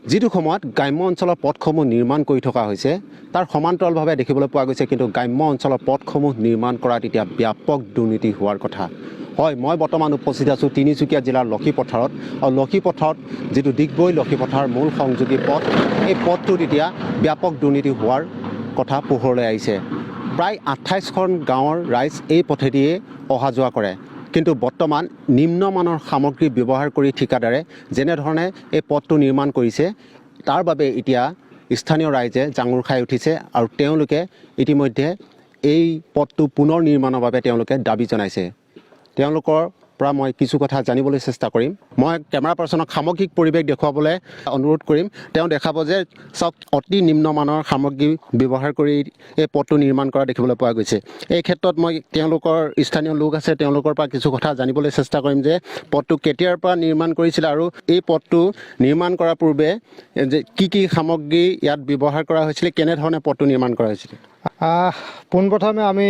যিটো সময়ত গ্ৰাম্য অঞ্চলৰ পথসমূহ নিৰ্মাণ কৰি থকা হৈছে তাৰ সমান্তৰালভাৱে দেখিবলৈ পোৱা গৈছে কিন্তু গ্ৰাম্য অঞ্চলৰ পথসমূহ নিৰ্মাণ কৰাত এতিয়া ব্যাপক দুৰ্নীতি হোৱাৰ কথা হয় মই বৰ্তমান উপস্থিত আছোঁ তিনিচুকীয়া জিলাৰ লক্ষীপথাৰত আৰু লক্ষীপথাৰত যিটো ডিগবৈ লক্ষীপথাৰ মূল সংযোগী পথ এই পথটোত এতিয়া ব্যাপক দুৰ্নীতি হোৱাৰ কথা পোহৰলৈ আহিছে প্ৰায় 28খন গাঁৱৰ ৰাইজ এই পথেদিয়ে অহা যোৱা কৰে কিন্তু বৰ্তমান নিম্নমানৰ সামগ্ৰী ব্যৱহাৰ কৰি ঠিকাদাৰে যেনেধৰণে এই পথটো নিৰ্মাণ কৰিছে তাৰ বাবে এতিয়া স্থানীয় ৰাইজে জাঙুৰ খাই উঠিছে আৰু তেওঁলোকে ইতিমধ্যে এই পথটো পুনৰ নিৰ্মাণৰ বাবে তেওঁলোকে দাবী জনাইছে তেওঁলোকৰ পৰা মই কিছু কথা জানিবলৈ চেষ্টা কৰিম মই কেমেৰা পাৰ্চনক সামগ্ৰিক পৰিৱেশ দেখুৱাবলৈ অনুৰোধ কৰিম তেওঁ দেখাব যে চব অতি নিম্নমানৰ সামগ্ৰী ব্যৱহাৰ কৰি এই পথটো নিৰ্মাণ কৰা দেখিবলৈ পোৱা গৈছে এই ক্ষেত্ৰত মই তেওঁলোকৰ স্থানীয় লোক আছে তেওঁলোকৰ পৰা কিছু কথা জানিবলৈ চেষ্টা কৰিম যে পথটো কেতিয়াৰ পৰা নিৰ্মাণ কৰিছিল আৰু এই পথটো নিৰ্মাণ কৰাৰ পূৰ্বে যে কি সামগ্ৰী ইয়াত ব্যৱহাৰ কৰা হৈছিল কেনেধৰণে পথটো নিৰ্মাণ কৰা হৈছিল পোনপ্ৰথমে আমি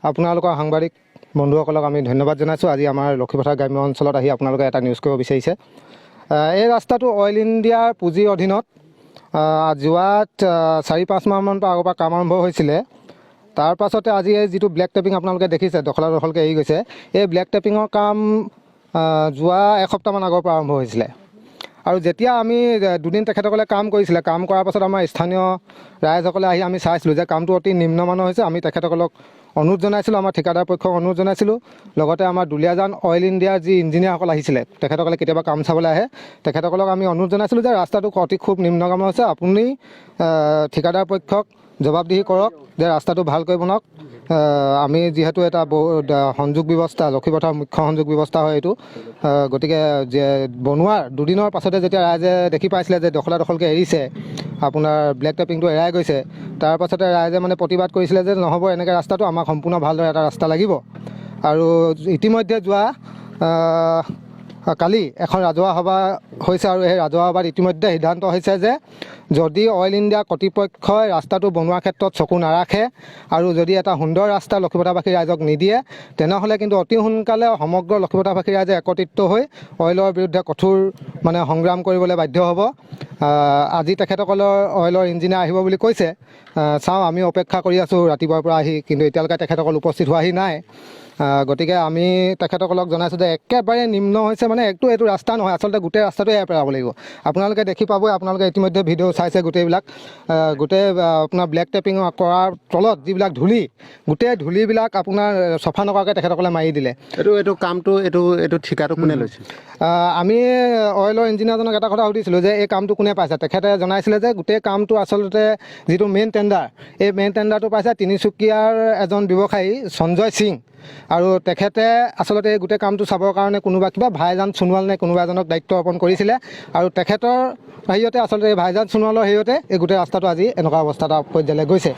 আপোনালোকৰ সাংবাদিক বন্ধুসকলক আমি ধন্যবাদ জনাইছোঁ আজি আমাৰ লক্ষীপথাৰ গ্ৰাম্য অঞ্চলত আহি আপোনালোকে এটা নিউজ কৰিব বিচাৰিছে এই ৰাস্তাটো অইল ইণ্ডিয়াৰ পুঁজিৰ অধীনত যোৱাত 4-5 মাহমান আগৰ পৰা কাম আৰম্ভ হৈছিলে তাৰ পাছতে আজি এই যিটো ব্লেক টেপিং আপোনালোকে দেখিছে দখলকৈ এৰি গৈছে এই ব্লেক টেপিঙৰ কাম যোৱা এসপ্তাহমান আগৰ পৰা আৰম্ভ হৈছিলে আৰু যেতিয়া আমি দুদিন তেখেতসকলে কাম কৰিছিলে কাম কৰাৰ পাছত আমাৰ স্থানীয় ৰাইজসকলে আহি আমি চাইছিলোঁ যে কামটো অতি নিম্নমানৰ হৈছে আমি তেখেতসকলক অনুৰোধ জনাইছিলোঁ আমাৰ ঠিকাদাৰ পক্ষক অনুৰোধ জনাইছিলোঁ লগতে আমাৰ দুলীয়াজান অইল ইণ্ডিয়াৰ যি ইঞ্জিনিয়াৰসকল আহিছিলে তেখেতসকলে কেতিয়াবা কাম চাবলৈ আহে তেখেতসকলক আমি অনুৰোধ জনাইছিলোঁ যে ৰাস্তাটো অতি খুব নিম্নগামৰ হৈছে আপুনি ঠিকাদাৰ পক্ষক জবাবদিহি কৰক যে ৰাস্তাটো ভালকৈ বনাওক আমি যিহেতু এটা সংযোগ ব্যৱস্থা লক্ষীপথাৰ মুখ্য সংযোগ ব্যৱস্থা হয় এইটো গতিকে যে বনোৱাৰ দুদিনৰ পাছতে যেতিয়া ৰাইজে দেখি পাইছিলে যে দখলকৈ এৰিছে আপোনাৰ ব্লেক টেপিংটো এৰাই গৈছে তাৰ পাছতে ৰাইজে মানে প্ৰতিবাদ কৰিছিলে যে নহ'ব এনেকৈ ৰাস্তাটো আমাক সম্পূৰ্ণ ভালদৰে এটা ৰাস্তা লাগিব আৰু ইতিমধ্যে যোৱা কালি এখন ৰাজহুৱা সভা হৈছে আৰু এই ৰাজহুৱা সভাত ইতিমধ্যে সিদ্ধান্ত হৈছে যে যদি অইল ইণ্ডিয়া কৰ্তৃপক্ষই ৰাস্তাটো বনোৱাৰ ক্ষেত্ৰত চকু নাৰাখে আৰু যদি এটা সুন্দৰ ৰাস্তা লক্ষীপথাৰবাসী ৰাইজক নিদিয়ে তেনেহ'লে কিন্তু অতি সোনকালে সমগ্ৰ লক্ষীপথাৰবাসী ৰাইজে একত্ৰিত হৈ অইলৰ বিৰুদ্ধে কঠোৰ মানে সংগ্ৰাম কৰিবলৈ বাধ্য হ'ব আজি তেখেতসকলৰ অইলৰ ইঞ্জিনিয়াৰ আহিব বুলি কৈছে চাওঁ আমি অপেক্ষা কৰি আছোঁ ৰাতিপুৱাৰ পৰা আহি কিন্তু এতিয়ালৈকে তেখেতসকল উপস্থিত হোৱাহি নাই গতিকে আমি তেখেতসকলক জনাইছোঁ যে একেবাৰে নিম্ন হৈছে মানে এইটো ৰাস্তা নহয় আচলতে গোটেই ৰাস্তাটো এৰাই পেলাব লাগিব আপোনালোকে দেখি পাবই আপোনালোকে ইতিমধ্যে ভিডিঅ' চাইছে গোটেইবিলাক গোটেই আপোনাৰ ব্লেক টেপিং কৰাৰ তলত যিবিলাক ধূলি গোটেই ধূলিবিলাক আপোনাৰ চফা নকৰাকৈ তেখেতসকলে মাৰি দিলে এইটো কামটো এইটো ঠিকাটো কোনে লৈছিল আমি অইলৰ ইঞ্জিনিয়াৰজনক এটা কথা সুধিছিলোঁ যে এই কামটো কোনে পাইছে তেখেতে জনাইছিলে যে গোটেই কামটো আচলতে যিটো মেইন টেণ্ডাৰ এই মেইন টেণ্ডাৰটো পাইছে তিনিচুকীয়াৰ এজন ব্যৱসায়ী সঞ্জয় সিং আৰু তেখেতে আচলতে এই গোটেই কামটো চাবৰ কাৰণে কোনোবা কিবা ভাইজান সোণোৱাল নে কোনোবা এজনক দায়িত্ব অৰ্পণ কৰিছিলে আৰু তেখেতৰ হেৰিয়তে আচলতে এই ভাইজান সোণোৱালৰ হেৰিয়তে এই গোটেই ৰাস্তাটো আজি এনেকুৱা অৱস্থা এটা পৰ্যায়লৈ গৈছে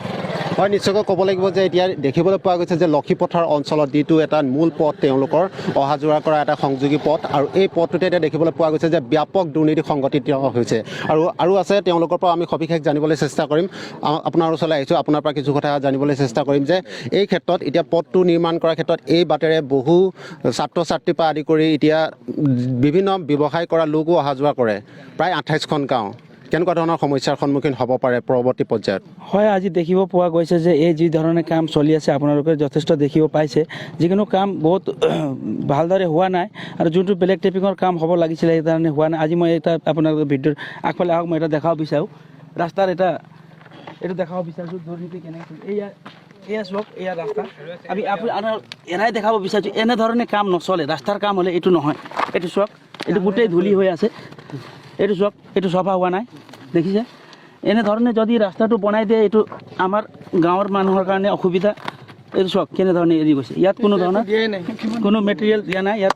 হয় নিশ্চয়কৈ ক'ব লাগিব যে এতিয়া দেখিবলৈ পোৱা গৈছে যে লক্ষীপথাৰ অঞ্চলত যিটো এটা মূল পথ তেওঁলোকৰ অহা যোৱা কৰা এটা সংযোগী পথ আৰু এই পথটোতে এতিয়া দেখিবলৈ পোৱা গৈছে যে ব্যাপক দুৰ্নীতি সংঘটিত হৈছে আৰু আছে তেওঁলোকৰ পৰা আমি সবিশেষ জানিবলৈ চেষ্টা কৰিম আপোনাৰ ওচৰলৈ আহিছোঁ আপোনাৰ পৰা কিছু কথা জানিবলৈ চেষ্টা কৰিম যে এই ক্ষেত্ৰত এতিয়া পথটো নিৰ্মাণ কৰাৰ ক্ষেত্ৰত এই বাটেৰে বহু ছাত্ৰ ছাত্ৰীৰ পৰা আদি কৰি এতিয়া বিভিন্ন ব্যৱসায় কৰা লোকো অহা যোৱা কৰে প্ৰায় 28খন গাঁও কেনেকুৱা ধৰণৰ সমস্যাৰ সন্মুখীন হ'ব পাৰে পৰৱৰ্তী পৰ্যায়ত হয় আজি দেখিব পোৱা গৈছে যে এই যি ধৰণে কাম চলি আছে আপোনালোকে যথেষ্ট দেখিব পাইছে যিকোনো কাম বহুত ভালদৰে হোৱা নাই আৰু যোনটো ব্লেক টেপিঙৰ কাম হ'ব লাগিছিলে সেইকাৰণে হোৱা নাই আজি মই এটা আপোনালোকৰ ভিডিঅ'ৰ আগফালে আহক মই এটা দেখাব বিচাৰোঁ ৰাস্তাৰ এইটো দেখাব বিচাৰিছোঁ দুৰ্নীতি কেনেকৈ এয়া চাওক এয়া ৰাস্তা আমি এৰাই দেখাব বিচাৰিছোঁ এনেধৰণে কাম নচলে ৰাস্তাৰ কাম হ'লে এইটো নহয় এইটো চাওক এইটো গোটেই ধূলি হৈ আছে এইটো চাওক এইটো চফা হোৱা নাই দেখিছে এনেধৰণে যদি ৰাস্তাটো বনাই দিয়ে এইটো আমাৰ গাঁৱৰ মানুহৰ কাৰণে অসুবিধা এইটো চাওক কেনেধৰণে এৰি গৈছে ইয়াত কোনো ধৰণৰ কোনো মেটেৰিয়েল দিয়া নাই ইয়াত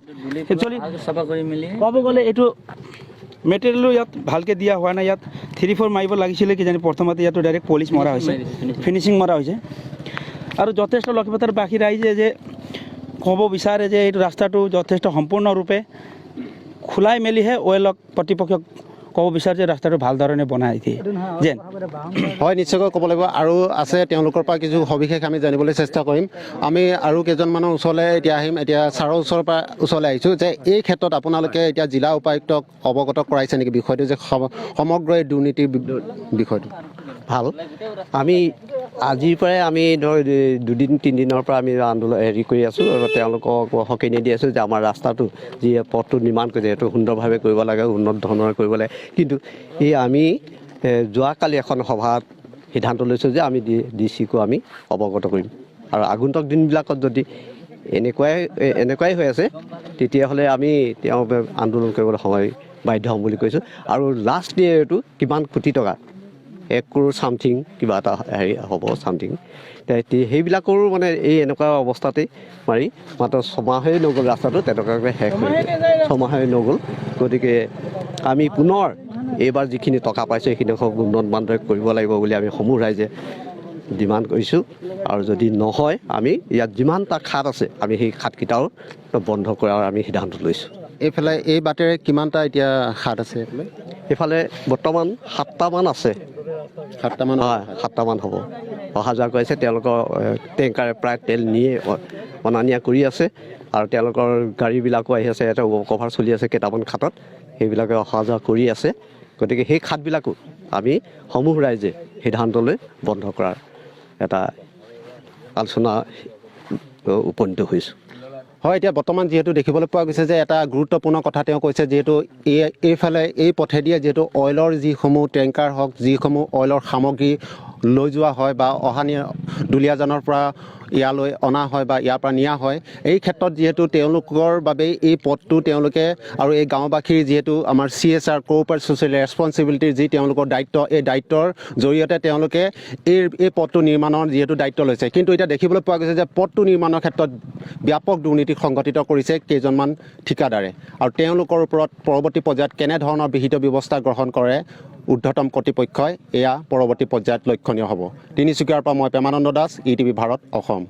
একচুৱেলি চাফা কৰি মেলি ক'ব গ'লে এইটো মেটেৰিয়েলো ইয়াত ভালকৈ দিয়া হোৱা নাই ইয়াত 3-4 মাৰিব লাগিছিলে কিজানি প্ৰথমতে ইয়াতো ডাইৰেক্ট পলিচ মৰা হৈছে ফিনিচিং মৰা হৈছে আৰু যথেষ্ট লক্ষীপথাৰ বাসী ৰাইজে যে ক'ব বিচাৰে যে এইটো ৰাস্তাটো যথেষ্ট সম্পূৰ্ণৰূপে খোলাই মেলিহে অইলক কৰ্তৃপক্ষক ক'ব বিচাৰোঁ যে ৰাস্তাটো ভাল ধৰণে বনাই দিয়ে যেন। হয়, নিশ্চয়কৈ ক'ব লাগিব। আৰু আছে তেওঁলোকৰ পৰা কিছু সবিশেষ আমি জানিবলৈ চেষ্টা কৰিম। আমি আৰু কেইজনমানৰ ওচৰলৈ এতিয়া আহিম। এতিয়া ছাৰৰ ওচৰলৈ আহিছোঁ যে এই ক্ষেত্ৰত আপোনালোকে এতিয়া জিলা উপায়ুক্তক অৱগত কৰাইছে নেকি বিষয়টো, যে সমগ্ৰ এই দুৰ্নীতিৰ বিষয়টো? ভাল, আমি আজিৰ পৰাই আমি ধৰ 2-3 দিনৰ পৰা আমি আন্দোলন কৰি আছোঁ। তেওঁলোকক সকিনি দি আছোঁ যে আমাৰ ৰাস্তাটো যি পথটো নিৰ্মাণ কৰিছে সেইটো সুন্দৰভাৱে কৰিব লাগে, উন্নত ধৰণৰ কৰিব লাগে। কিন্তু এই আমি যোৱাকালি এখন সভাত সিদ্ধান্ত লৈছোঁ যে আমি DC-কো আমি অৱগত কৰিম। আৰু আগন্তুক দিনবিলাকত যদি এনেকুৱাই হৈ আছে তেতিয়াহ'লে আমি তেওঁ আন্দোলন কৰিবলৈ বাধ্য হ'ম বুলি কৈছোঁ। আৰু লাষ্ট ইয়েৰটো কিমান কোটি টকা, 1 crore চামথিং কিবা এটা হ'ব চামথিং। সেইবিলাকৰো মানে এই এনেকুৱা অৱস্থাতেই মাৰি মাত্ৰ 6 মাহেই নগ'ল, ৰাস্তাটো তেনেকুৱাকৈ শেষ হৈ 6 মাহেই নগ'ল। গতিকে আমি পুনৰ এইবাৰ যিখিনি টকা পাইছোঁ সেইখিনি উন্নত মানদণ্ডে কৰিব লাগিব বুলি আমি সমূহ ৰাইজে ডিমাণ্ড কৰিছোঁ। আৰু যদি নহয় আমি ইয়াত যিমানটা খাট আছে আমি সেই খাটকেইটাও বন্ধ কৰাৰ আমি সিদ্ধান্ত লৈছোঁ। এইফালে এই বাটেৰে কিমানটা এতিয়া খাট আছে? এইফালে বৰ্তমান 7টামান আছে। 7টামান? হয়, 7টামান হ'ব। অহা যোৱা কৰিছে, তেওঁলোকৰ টেংকাৰে প্ৰায় তেল নিয়ে অনা নিয়া কৰি আছে। আৰু তেওঁলোকৰ গাড়ীবিলাকো আহি আছে, ইয়াতে কভাৰ চলি আছে কেইটামান খাটত, সেইবিলাকে অহা যোৱা কৰি আছে। গতিকে সেই খাটবিলাকো আমি সমূহ ৰাইজে সিদ্ধান্ত লৈ বন্ধ কৰাৰ এটা আলোচনা উপনীত হৈছোঁ। হয়, এতিয়া বৰ্তমান যিহেতু দেখিবলৈ পোৱা গৈছে যে এটা গুৰুত্বপূৰ্ণ কথা তেওঁ কৈছে, যিহেতু এইফালে এই পথেদিয়ে যিহেতু অইলৰ যিসমূহ টেংকাৰ হওক, যিসমূহ অইলৰ সামগ্ৰী লৈ যোৱা হয় বা দুলীয়াজানৰ পৰা ইয়ালৈ অনা হয় বা ইয়াৰ পৰা নিয়া হয়, এই ক্ষেত্ৰত যিহেতু তেওঁলোকৰ বাবেই এই পথটো তেওঁলোকে আৰু এই গাঁওবাসীৰ যিহেতু আমাৰ CSR কৰ্প'ৰেট ছ'চিয়েল ৰেছপনচিবিলিটিৰ যি তেওঁলোকৰ দায়িত্ব, এই দায়িত্বৰ জৰিয়তে তেওঁলোকে এই পথটো নিৰ্মাণৰ যিহেতু দায়িত্ব লৈছে। কিন্তু এতিয়া দেখিবলৈ পোৱা গৈছে যে পথটো নিৰ্মাণৰ ক্ষেত্ৰত ব্যাপক দুৰ্নীতি সংঘটিত কৰিছে কেইজনমান ঠিকাদাৰে। আৰু তেওঁলোকৰ ওপৰত পৰৱৰ্তী পৰ্যায়ত কেনেধৰণৰ বিহিত ব্যৱস্থা গ্ৰহণ কৰে ঊৰ্ধ্বতম কৰ্তৃপক্ষই, এয়া পৰৱৰ্তী পৰ্যায়ত লক্ষণীয় হ'ব। তিনিচুকীয়াৰ পৰা মই প্ৰেমানন্দ দাস, ETV ভাৰত, অসম।